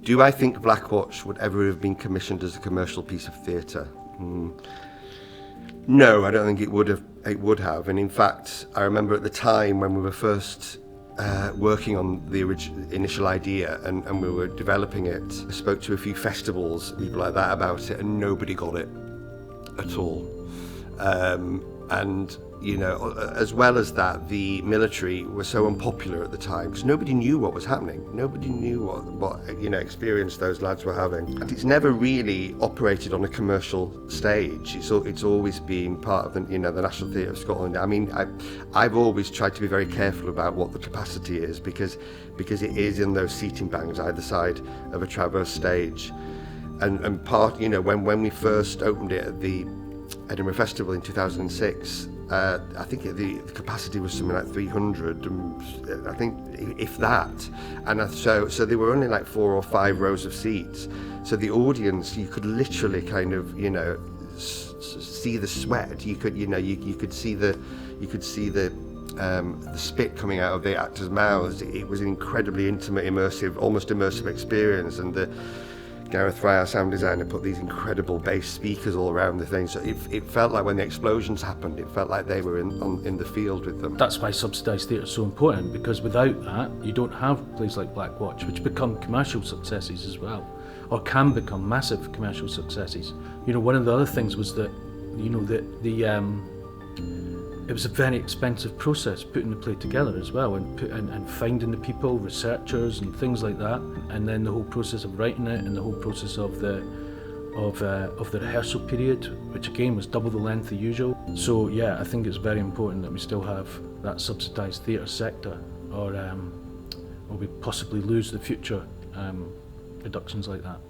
Do I think Blackwatch would ever have been commissioned as a commercial piece of theatre? No, I don't think it would have. And in fact, I remember at the time when we were first working on the initial idea and we were developing it, I spoke to a few festivals, people like that, about it, and nobody got it at all. And you know, as well as that, the military were so unpopular at the time because nobody knew what was happening. Nobody knew what experience those lads were having. And it's never really operated on a commercial stage. It's always been part of the National Theatre of Scotland. I mean, I've always tried to be very careful about what the capacity is because it is in those seating banks either side of a traverse stage. And part, when we first opened it at the Edinburgh Festival in 2006, I think the capacity was something like 300, I think, if that. And so there were only like 4 or 5 rows of seats. So the audience, you could literally kind of, see the sweat. You could see the spit coming out of the actors' mouths. It was an incredibly intimate, immersive, almost immersive experience. And Gareth Fry, our sound designer, put these incredible bass speakers all around the thing, so it felt like when the explosions happened, it felt like they were in the field with them. That's why subsidised theatre is so important, because without that, you don't have plays like Blackwatch, which become commercial successes as well, or can become massive commercial successes. One of the other things was that, it was a very expensive process putting the play together as well, and finding the people, researchers and things like that, and then the whole process of writing it and the whole process of the rehearsal period, which again was double the length of usual. So yeah, I think it's very important that we still have that subsidised theatre sector, or we possibly lose the future productions like that.